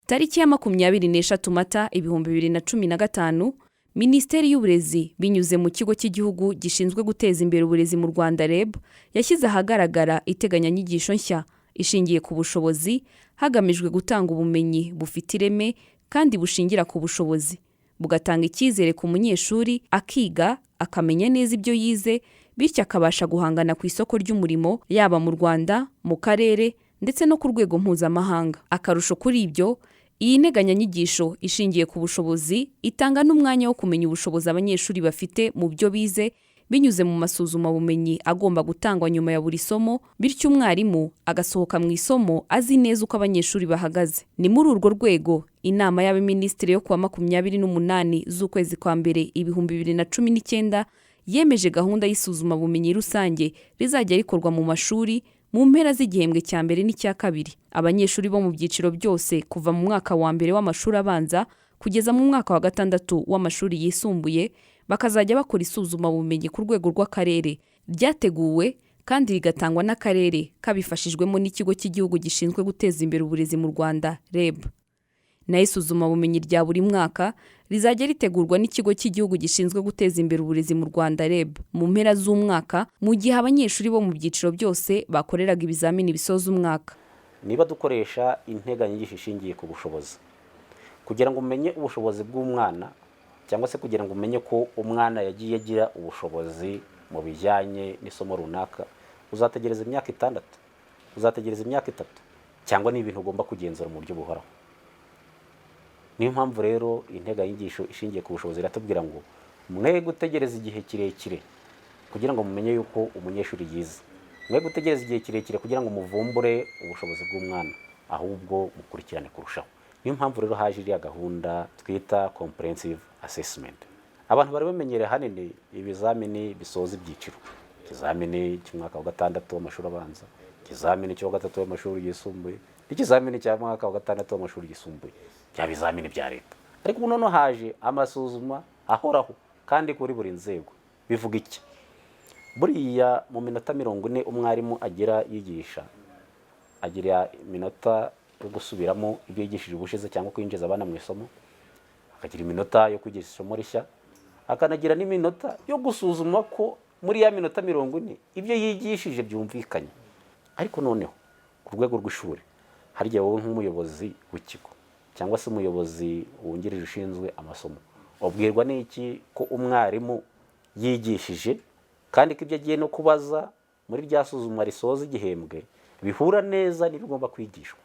Tariki ya 26 Mata 2015, Minisiteri y'Uburezi binyuze mu kigo cy'igihugu gishinzwe guteza imbere uburezi mu Rwanda REB yashyize ahagaragara iteganyanyigisho nshya ishingiye ku bushobozi hagamijwe gutanga ubumenyi bufite ireme kandi bushingira ku bushobozi, bugatanga icyizere ku munyeshuri akiga akamenya neza ibyo yize, bityo akabasha guhangana ku isoko ry'umurimo yaba mu Rwanda, mu karere ndetse no ku rwego mpuzamahanga. Akarusho kuri ibyo, iyi nteganyanyigisho ishingiye ku bushobozi itanga n'umwanya wo kumenya ubushobozi abanyeshuri bafite mu byo bize binyuze mu masuzumabumenyi agomba gutangwa nyuma ya buri somo, bityo umwarimu agasohoka mu isomo azi neza uko abanyeshuri bahagaze. Ni muri urwo rwego inama y'abaminisitiri yo kuwa 28 z'ukwezi kwa mbere 2019 yemeje gahunda y'isuzumabumenyi rusange rizajya rikorwa mu mashuri mu mpera z'igihembwe cya mbere n'icya kabiri. Abanyeshuri bo mu byiciro byose kuva mu mwaka wa mbere w'amashuri abanza kugeza mu mwaka wa 6 w'amashuri yisumbuye bakazajya bakora isuzumabumenyi ku rwego rw'akarere, ryateguwe kandi rigatangwa n'akarere kabifashijwemo n'ikigo cy'igihugu gishinzwe guteza imbere uburezi mu Rwanda REB. Na isuzumabumenyi rya buri mwaka rizajya ritegurwa n'ikigo cy'igihugu gishinzwe guteza imbere uburezi mu Rwanda REB mu mpera z'umwaka, mu gihe abanyeshuri bo mu byiciro byose bakoreraga ibizamini bisoza umwaka. Niba dukoresha integanyanyigisho ishingiye ku bushobozi kugira ngo umenye ubushobozi bw'umwana cyangwa se kugira ngo umenye ko umwana yagiye agira ubushobozi mu bijyanye n'isomo runaka, uzategereza imyaka 6, uzategereza imyaka 3, cyangwa ni ibintu ugomba kugenzura mu buryo buhoraho. Niyo mpamvu rero integanyanyigisho ishingiye ku bushobozi iratubwira ngo mwe gutegereza igihe kirekire kugira ngo mumenye yuko umunyeshuri yize, mwe gutegereza igihe kirekire kugira ngo muvumbure ubushobozi bw'umwana, ahubwo mukurikirane kurushaho. Niyo mpamvu rero haje iriya gahunda twita comprehensive assessment. Abantu bari bamenyereye hanini ibizamini bisoza ibyiciro, ikizamini cy'umwaka wa 6 w'amashuri abanza, ikizamini cyo 3 w'amashuri yisumbuye, ikizamini cya mwaka wa 6 w'amashuri yisumbuye, bya bizamini bya leta. Ariko ubu none haje amasuzuma ahoraho kandi kuri buri nzego. Bivuga iki? Buriya mu minota 40 umwarimu agira yigisha, agira iminota yo gusubiramo ibyo yigishije ubushize cyangwa kwinjiza abana mu isomo, akagira iminota yo kwigisha isomo rishya, akanagira n'iminota yo gusuzuma ko muri ya minota 40 ibyo yigishije byumvikanye. Ariko noneho ku rwego rw'ishuri harya wowe nk'umuyobozi w'ikigo cyangwa se umuyobozi wungirije ushinzwe amasomo, ubwirwa n'iki ko umwarimu yigishije kandi ko ibyo agiye no kubaza muri rya suzuma risoza igihembwe bihura neza n'ibigomba kwigishwa?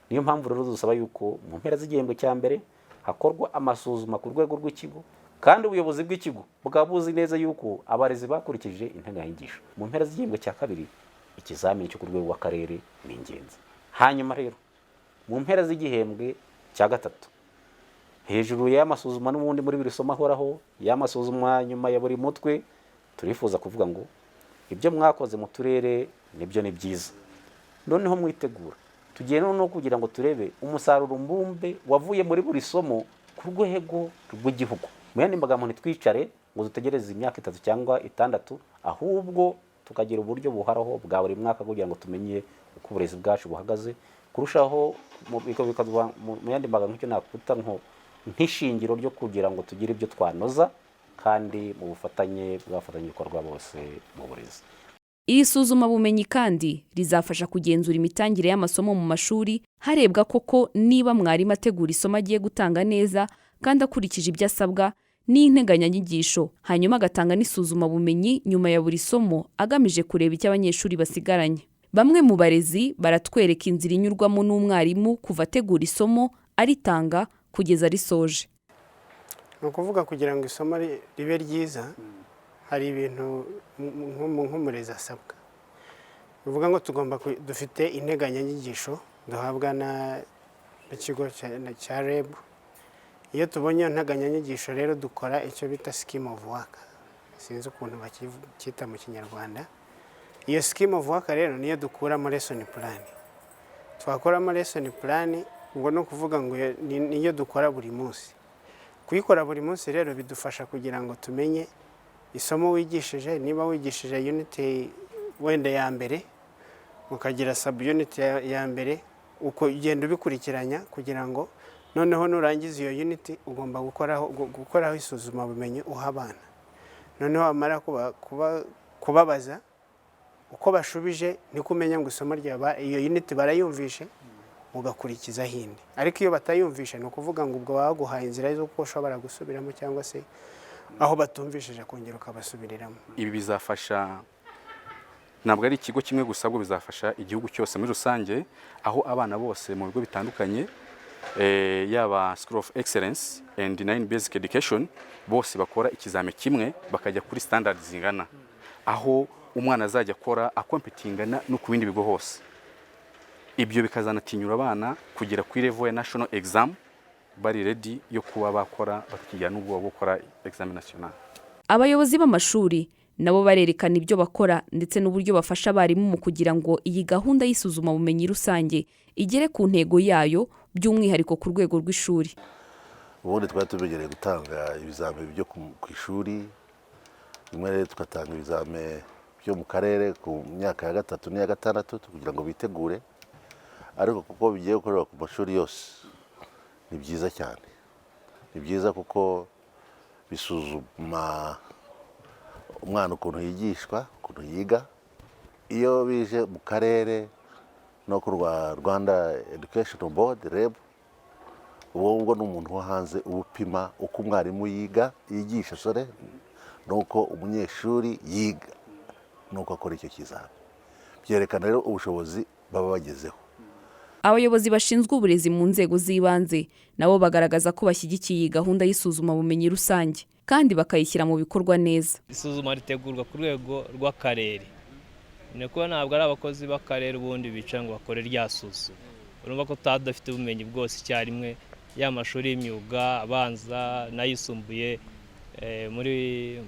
Niyo mpamvu rero dusaba yuko mu mpera z'igihembwe cya mbere hakorwa amasuzuma ku rwego rw'ikigo, kandi ubuyobozi bw'ikigo bukaba buzi neza yuko abarezi bakurikije integanyanyigisho. Mu mpera z'igihembwe cya kabiri ikizamini cyo ku rwego rw'akarere ni ingenzi. Hanyuma rero mu mpera z'igihembwe cya 3 hejuru y'amasuzuma n'ubundi muri buri somo ahoraho, y'amasuzuma nyuma ya buri mutwe, turifuza kuvuga ngo ibyo mwakoze mu turere nibyo ni byiza, noneho mwitegura tugiye no kugira ngo turebe umusaruro mbumbe wavuye muri buri somo ku rwego rw'igihugu. Mu yandi magambo ntitwicare ngo dutegereze imyaka 3 cyangwa 6, ahubwo tukagira uburyo buharaho bwa buri mwaka kugira ngo tumenye uko uburezi bwacu buhagaze, kurushaho mu yandi magambo icyo nakuta nk'ishingiro ryo kugira ngo tugire ibyo twanoza kandi mu bufatanye bw'abafatanyabikorwa bose mu burezi. Iri suzumabumenyi kandi rizafasha kugenzura imitangire y'amasomo mu mashuri, harebwa koko niba mwarimu ategura isomo agiye gutanga neza kandi akurikije ibyo asabwa n'integanyanyigisho, hanyuma agatanga n'isuzumabumenyi nyuma ya buri somo agamije kureba icyo abanyeshuri basigaranye. Bamwe mu barezi baratwereka inzira inyurwamo n'umwarimu kuva ategura isomo aritanga kugeza risoje. Ni ukuvuga kugira ngo isomo ribe ryiza hari ibintu nk'umurezi asabwa. Bivuga ngo dufite integanyanyigisho duhabwa ikigo cya REB. Iyo tubonye integanyanyigisho rero dukora icyo bita scheme of work, sinzi ukuntu bacyita mu kinyarwanda. Iyo scheme of work rero niyo dukuramo lesson plan. Twakoramo lesson plan, ubwo no kuvuga ngo niyo dukora buri munsi. Kuyikora buri munsi rero bidufasha kugira ngo tumenye isomo wigishije, niba wigishije unit wenda ya mbere ukagira sub unit ya mbere, uko ugenda ubikurikiranya kugira ngo noneho nurangiza iyo unit ugomba gukoraho isuzumabumenyi uha abana. Noneho amara kubabaza uko bashubije niko umenya ngo isomo iyo unit barayumvishe, ugakurikiza hindi. Ariko iyo batayumvishe no kuvuga ngo ubwo waguhaye inzira zo ko ushobora gusubiramo cyangwa se aho batumvishije kongera ukabasubiriramo. Ibi bizafasha, ntabwo ari ikigo kimwe gusa, ahubwo bizafasha igihugu cyose muri rusange, aho abana bose mu bigo bitandukanye yaba School of Excellence and 9 Basic Education bose bakora ikizame kimwe bakajya kuri standard zingana, aho umwana azajya akora akompetingana no ku bindi bigo hose. Ibyo bikazanatinyura abana kugera kuri level ya national exam bari ready yo kuba bakora bakijya n'ubwo gukora examen national. Abayobozi b'amashuri nabo barerekana ibyo bakora ndetse n'uburyo bafasha abarimu mu kugira ngo iyi gahunda y'isuzumabumenyi rusange igere ku ntego yayo, by'umwihariko ku rwego rw'ishuri. Ubundi twari tubegereye gutanga ibizame byo ku ishuri, rimwe rero tugatanga ibizame byo mu karere ku myaka ya 3 n'iya 6 kugira ngo bitegure, ariko kuko bigiye gukorera ku mashuri yose ni byiza cyane. Ni byiza kuko bisuzuma umwana ukuntu yigishwa, ukuntu yiga. Iyo bije mu karere no ku Rwanda Education Board REB, ubwo n'umuntu wo hanze ubupima uko umwarimu yigisha nuko umunyeshuri yiga, nuko akora icyo kizami. Byerekana rero ubushobozi baba bagezeho. Abayobozi bashinzwe uburezi mu nzego z'ibanze nabo bagaragaza ko bashyigikiye gahunda y'isuzumabumenyi rusange kandi bakayishyira mu bikorwa neza. Isuzuma ritegurwa ku rwego rw'akarere, niko ntabwo ari abakozi b'akarere ubundi bicara ngo bakore rya suzuma. Urumva ko tudafite ubumenyi bwose icyarimwe, y'amashuri y'imyuga abanza n'ayisumbuye muri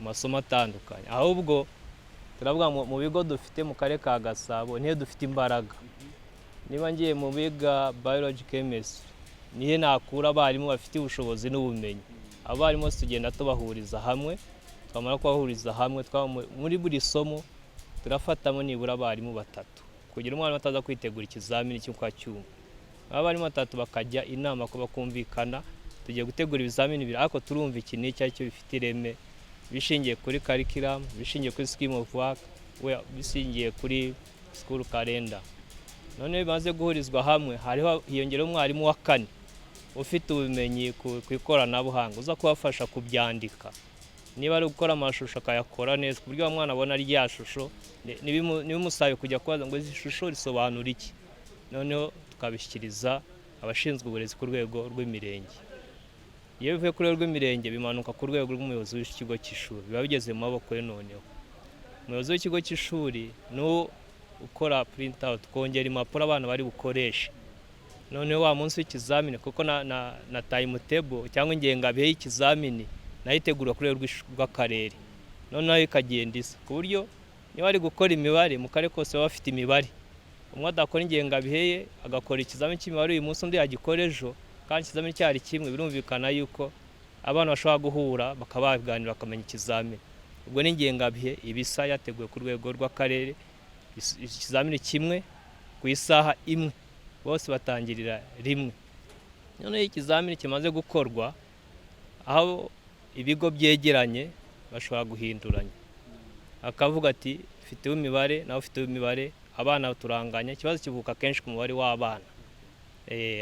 masomo atandukanye. Ahubwo turavuga mu bigo dufite mu karere ka Gasabo niyo dufite imbaraga. Niba ngiye mu biga biology chemistry, nihe nakura abarimu bafite ubushobozi n'ubumenyi. Abarimu tugenda tubahuriza hamwe, twamara kubahuriza hamwe muri buri somo turafatamo nibura abarimu 3 kugira umwana bataza kwitegura ikizamini cy'uko acyumva. Abarimu 3 bakajya inama ko bakumvikana, tugiye gutegura ibizamini 2 ariko turumva iki n'iki aricyo bifite ireme, bishingiye kuri curriculum, bishingiye kuri scheme of work, bishingiye kuri school calendar. None bimaze guhurizwa hamwe, hariho hiyongeraho umwarimu wa 4 ufite ubumenyi ku ikoranabuhanga uza kubafasha kubyandika. Niba ari gukora amashusho akayakora neza ku buryo umwana abona rya shusho, nibimusabe kujya kubaza ngo izi shusho risobanura iki. Noneho tukabishyikiriza abashinzwe uburezi ku rwego rw'imirenge. Iyo bivuye ku rwego rw'imirenge bimanuka ku rwego rw'umuyobozi w'ikigo cy'ishuri, biba bigeze mu maboko ye. Noneho umuyobozi w'ikigo cy'ishuri no ukora print out, kongera impapuro abana bari bukoreshe. Noneho wa munsi w'ikizamini kuko na timetable cyangwa ingengabihe y'ikizamini nayitegura kuri rwego rw'akarere, noneho ikagenda isa ku buryo niba ari gukora imibare mu karere kose baba bafite imibare. Umwe adakora ingengabihe ye agakora ikizamini cy'imibare uyu munsi, undi yagikora ejo, kandi ikizamini cyari kimwe. Birumvikana yuko abana bashobora guhura bakabaganira bakamenya ikizamini. Ubwo n'ingengabihe ibisa yateguwe ku rwego rw'akarere, ikizamini kimwe ku isaha imwe, bose batangirira rimwe. Noneho ikizamini kimaze gukorwa, aho ibigo byegeranye bashobora guhinduranya, akavuga ati ufite imibare nawe ufite imibare, abana turanganya. Ikibazo kivuka kenshi ku mubare w'abana.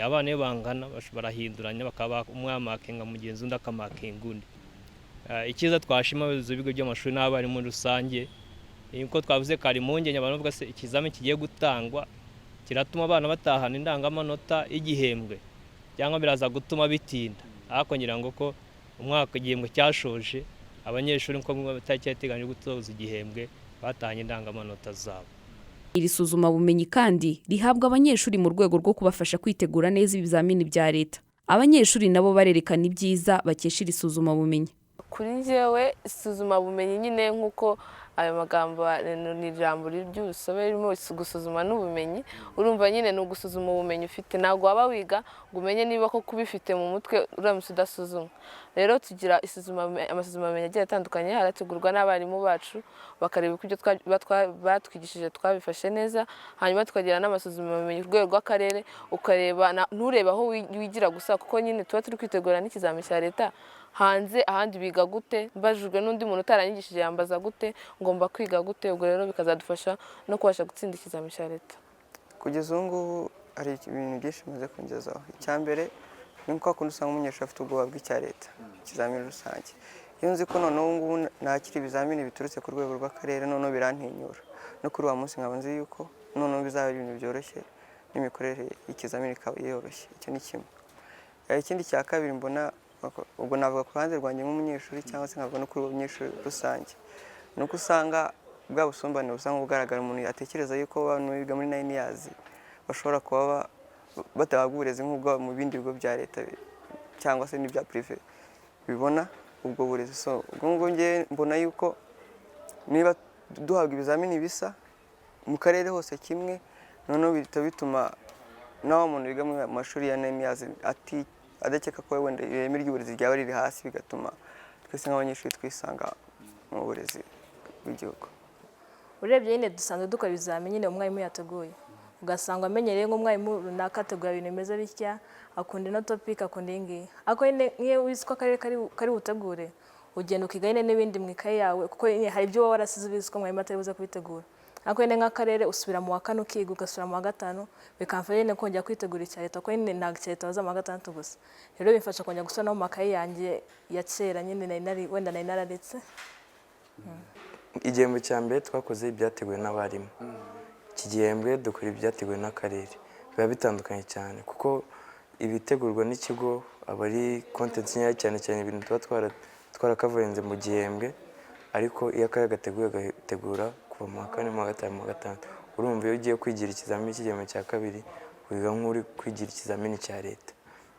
Abana iyo bangana barahinduranya, bakaba umwe amakinga mugenzi undi akamakinga undi. Ikiza twashima abayobozi b'ibigo by'amashuri n'abarimu muri rusange, uko twavuze kari impungenge abantu bavuga se ikizamini kigiye gutangwa kiratuma abana batahana indangamanota y'igihembwe cyangwa biraza gutuma bitinda. Ariko ngira ngo ko umwaka igihembwe cyashoje, abanyeshuri nko batacyateganya gutoza igihembwe batahanye indangamanota zabo. Iri suzumabumenyi kandi rihabwa abanyeshuri mu rwego rwo kubafasha kwitegura neza ibizamini bya leta. Abanyeshuri nabo barerekana ibyiza bakesha iri suzumabumenyi. Kuri njyewe isuzumabumenyi nyine nk'uko ayo magambo ni ijambo ry'urusobe ririmo gusuzuma n'ubumenyi, urumva nyine ni ugusuzuma ubumenyi ufite, ntabwo waba wiga ngo umenye niba ko kubifite mu mutwe uramutse udasuzuma. Rero tugira amasuzumabumenyi agiye atandukanye, harategurwa n'abarimu bacu bakareba uko ibyo batwigishije twabifashe neza, hanyuma tukagira n'amasuzumabumenyi ku rwego rw'akarere, ukareba nturebe aho wigira gusa, kuko nyine tuba turi kwitegura n'ikizamini cya leta hanze, ahandi biga gute, mbajijwe n'undi muntu utaranyigishije yambaza gute, ngomba kwiga gute, ubwo rero bikazadufasha no kubasha gutsinda ikizamini cya leta. Kugeza ubu ngubu hari ibintu byinshi bimaze kungezaho. Icya mbere ni uko hakunda usanga umunyeshuri afite ubwoba bw'icya leta, ikizamini rusange. Iyo nzi ko noneho ubu ngubu nakira ibizamini biturutse ku rwego rw'akarere, noneho birantinyura, no kuri wa munsi nkaba nzi yuko noneho bizaba ari ibintu byoroshye n'imikorere y'ikizamini ikaba yoroshye. Icyo ni kimwe. Ikindi cya kabiri mbona, ubwo navuga ku ruhande rwanjye nk'umunyeshuri cyangwa se nkavuga no kuri abanyeshuri rusange, ni uko usanga bwa busumbane busanga bugaragara, umuntu atekereza yuko abantu biga muri 9 years bashobora kuba batahabwa uburezi nk'ubwo mu bindi bigo bya leta cyangwa se n'ibya privé bibona ubwo burezi. So ubwo nge mbona yuko niba duhabwa ibizamini bisa mu karere hose kimwe, noneho bituma naho umuntu wiga mu mashuri ya 9 years adakeka ko wenda ireme ry'uburezi ryaba riri hasi, bigatuma twese nk'abanyeshuri twisanga mu burezi bw'igihugu. Urebye nyine dusanzwe dukora ibizamini nyine umwarimu yateguye, ugasanga amenyereye nk'umwarimu runaka ategura ibintu bimeze bitya, akunda ino topic, akunda iyi ngiyi. Ariko nyine iyo uzi ko akarere kari butegure, ugenda ukiga nyine n'ibindi mu ikaye yawe, kuko hari ibyo waba warasize ubizi ko mwarimu atari buze kubitegura. Ariko nyine nk'akarere usubira mu wa 4 ukiga, ugasubira mu wa 5, bikamfasha nyine kongera kwitegura icya leta, kuko nyine ntabwo icya leta baza mu wa 6 gusa. Rero bimfasha kongera gusubira no mu makaye yanjye ya kera nyine wenda nari nararetse. Igihembwe cya mbere twakoze ibyateguwe n'abarimu, iki gihembwe dukora ibyateguwe n'akarere. Biba bitandukanye cyane kuko ibitegurwa n'ikigo aba ari content nkeya cyane cyane ibintu tuba twarakavurenze mu gihembwe, ariko iyo akarere gateguye gategura kuva mu wa 4, mu wa 5, mu wa 6. Urumva iyo ugiye kwigira ikizamini cy'igihembwe cya kabiri wiga nk'uri kwigira ikizamini cya leta.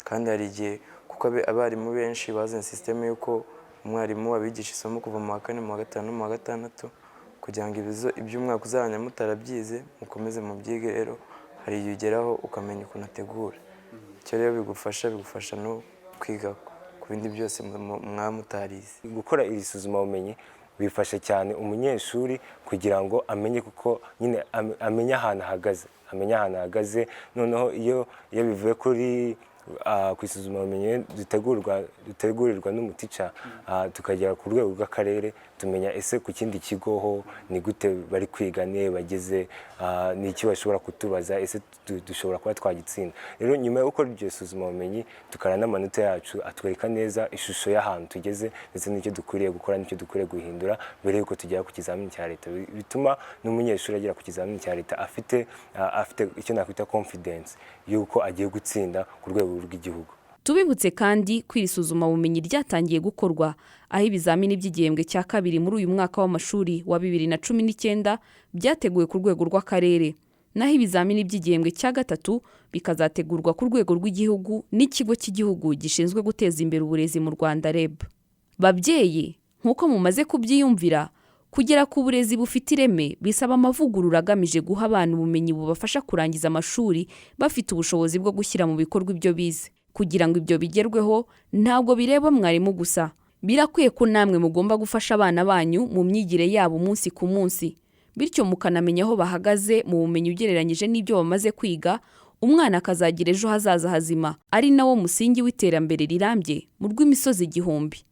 Kandi hari igihe kuko abarimu benshi bazanye system yuko umwarimu abigisha isomo kuva mu wa 4, mu wa 5 no mu wa 6, kugira ngo iby'umwaka uzabanya mutarabyize mukomeze mu byige. Rero hari igihe ugeraho ukamenya ukuntu ategura. Icyo rero bigufasha no kwiga ku bindi byose mwamutarize. Gukora iri suzumabumenyi bifasha cyane umunyeshuri kugira ngo amenye, kuko nyine amenye ahantu ahagaze, noneho iyo bivuye kuri ku isuzumabumenyi dutegurirwa n'umutica, tukagera ku rwego rw'akarere, tumenya ese ku kindi kigo ho ni gute bari kwiga, ne bageze ni iki bashobora kutubaza, ese dushobora kuba twagitsinda. Rero nyuma yo gukora iryo suzumabumenyi tukara n'amanota yacu atwereka neza ishusho y'ahantu tugeze, ndetse n'icyo dukwiriye gukora n'icyo dukwiriye guhindura mbere yuko tugera ku kizamini cya leta. Bituma n'umunyeshuri agera ku kizamini cya leta afite icyo nakwita confidence yuko agiye gutsinda ku rwego rw'igihugu. Tubibutse kandi ko iri suzumabumenyi ryatangiye gukorwa aho ibizamini by'igihembwe cya kabiri muri uyu mwaka w'amashuri wa 2019 byateguwe ku rwego rw'akarere, naho ibizamini by'igihembwe cya gatatu bikazategurwa ku rwego rw'igihugu n'ikigo cy'igihugu gishinzwe guteza imbere uburezi mu Rwanda REB. Babyeyi, nk'uko mumaze kubyiyumvira, kugera ku burezi bufite ireme bisaba amavugurura agamije guha abana ubumenyi bubafasha kurangiza amashuri bafite ubushobozi bwo gushyira mu bikorwa ibyo bize. Kugira ngo ibyo bigerweho, ntabwo bireba mwarimu gusa, birakwiye ko namwe mugomba gufasha abana banyu mu myigire yabo umunsi ku munsi, bityo mukanamenya aho bahagaze mu bumenyi ugereranyije n'ibyo bamaze kwiga. Umwana akazagira ejo hazaza hazima, ari nawo musingi w'iterambere rirambye mu rw'imisozi igihumbi.